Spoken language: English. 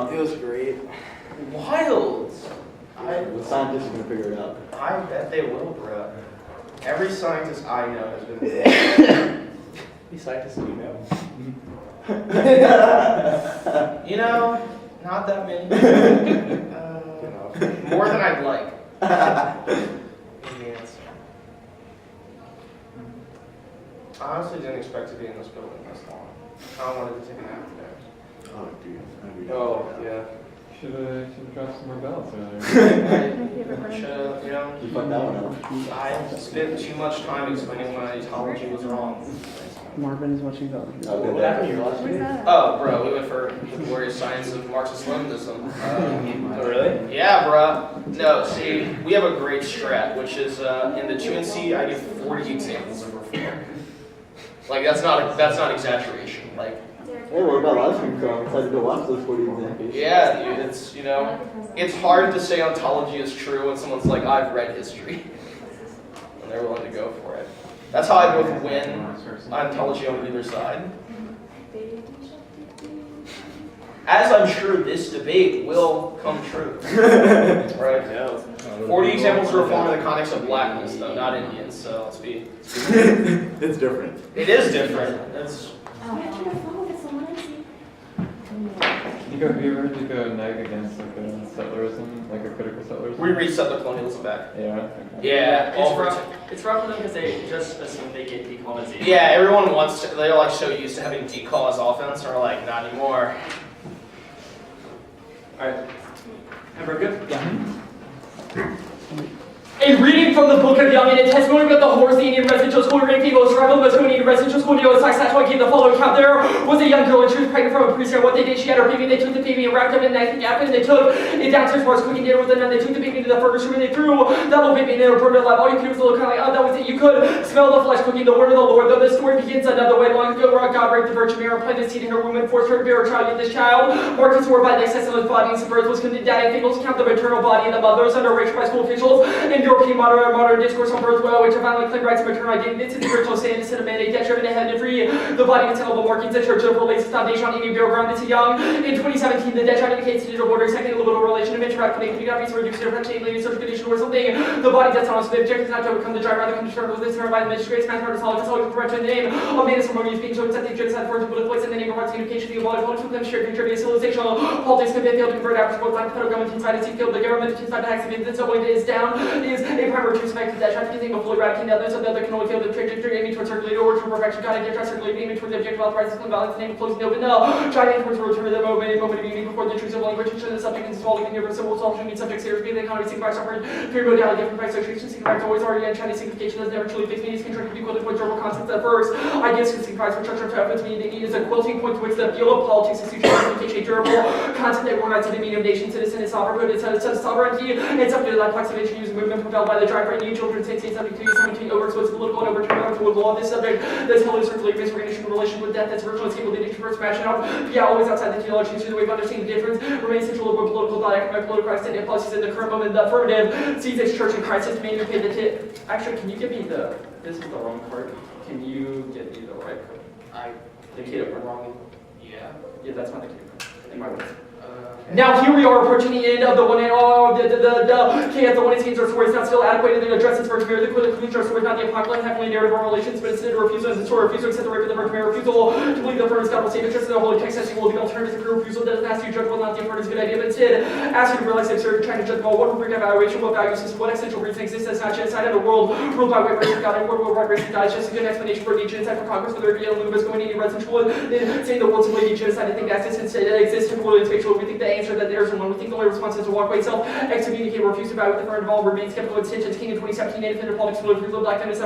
It was great. Wild. The scientists are gonna figure it out. I bet they will, bro. Every scientist I know has been. These scientists do know. You know, not that many. More than I'd like. Is the answer. I honestly didn't expect to be in this building this long. I wanted to take a nap today. Oh, dude. Oh, yeah. Should have dropped some more bells earlier. Should've, you know, You fucked that one up. I spent too much time explaining why etiology was wrong. Marvin is watching that. What happened to your last Where's week? that? Oh, bro, we went for the glorious science of Marxist-Leninism. Oh, really? Yeah, bro. No, see, we have a great strat, which is in the 2NC, I give 40 examples of reform. Like, that's not exaggeration. Like, Hey, what about last week? So I'm excited to watch those 40 examples. yeah, dude, it's, you know, it's hard to say ontology is true when someone's like, I've read history. And they're willing to go for it. That's how I both win ontology on either side. As I'm sure this debate will come true. Right? Yeah. 40 examples of reform in the context of blackness, though, not Indians, so let's be. It's different. It is different. It's. Have you ever heard to go neg against like a settlerism, like a critical settlerism? We reset the colonialism back. Yeah. Yeah, all It's rough for them because they just assume they get decolonization. yeah, everyone wants to, they're like so used to having decall as offense, and we're like, not anymore. Alright. Everyone good? Yeah. A reading from the Book of Young and a testimony about the horse, the Indian residential school, great people, survival of the Indian residential school, Neo Saxon gave the following account. There was a young girl and she was pregnant from a priest, and what they did, she had her baby, and they took the baby and wrapped up in a knife and they took it downstairs for cooking dinner with them, and they took the baby into the furnace room and they threw that little baby in there and burned it alive. All you could do was look kind of like, oh, that was it. You could smell the flesh cooking, the word of the Lord. Though the story begins another way. Long ago, God raped the Virgin Mary, planted a seed in her womb, and forced her to bear a child. Yet this child, marked his word by the excess of his body and some birth, was condemned and faithful to count the maternal body and the mother was under arranged by school officials and European modern discourse on birth, which have finally claimed rights of maternal identity. It's in the original stand, it's in a mandate, that driven ahead and free the body of tenable markings. The church of lays its foundation on Indian burial ground. It's young. In 2017, the Dutch indicates digital bordering, second little relation of interrupt connecting could reduce the differentiating lady social condition or something. The body does not. So the objective is not to overcome the drive, rather come to terms with this term by the magistrates, mathematics, solid prevention in the name of manus harmonious being shown that the genocide for political place in the name of rights communication, the ability political claims shared contribute civilization, politics can fail to convert average both like the federal government inside its field, the government inside the tax event, so when it is down is a primary truth effect that trafficking will fully eradicate the others, so the other can only feel the trajectory aiming towards circulator or to perfection. God, I get circulating aiming towards the objective of prices and balance, the name of closing open no, driving towards the return of the moment of being before the truth of language, and the subject and swallowing in your civil solution means subject serious being the economy, seeking by suffering, three modality, different price association, seeking price always already, and Chinese signification has never truly fixed meanings, contracted equal to verbal concepts at first. Ideas can seek price for structure of efforts, meaning they need is a quilting point to which the field of politics institutions a durable concept that organizes the meaning of nation, citizen, and sovereignhood, it's a sovereignty, and subject to the complex of using movement propelled by the drive for new children, states, subject to 17 over what's political and overturned to law. This subject that's held in circulating misrecognition in relation with death that's virtual and capable of the first fashion out. Yeah, always outside the theology, through the way of understanding the difference, remains central to political thought, economic, political, extended policies in the current moment. The affirmative sees its church in Christ as made to pay the tip. Actually, can you give me the? This is the wrong card. Can you get me the right card? The kid wrong. Yeah. Yeah, that's not the kid. In my way. Now here we are approaching the end of the one and all the king at the one and our story is not still adequate and the addresses for Virgin Mary, the conclusion our story is not the apocalyptic heavenly narrative of our relations, but instead a refusal as a story, refusal to accept the rape of the Virgin Mary, refusal to believe the first God will save the church in the holy text as will be alternative to refusal that doesn't ask you to judge whether or not the affirmative is a good idea, but instead ask you to realize the absurd trying to judge all what rubric evaluation, what value system, what essential reason exists as not genocide in a world ruled by white race of God and world wide race of God is just a good explanation for the genocide for Congress for the European Lubas going into red central then saying the world simply genocide. I think that exists that exists in world and spatial. We think the answer that there's one. We think the only response is to walk away, self-excommunicate, refuse to bow with the firm involved, remain skeptical, intentions, king in 2017, independent politics, refusal, black feminist,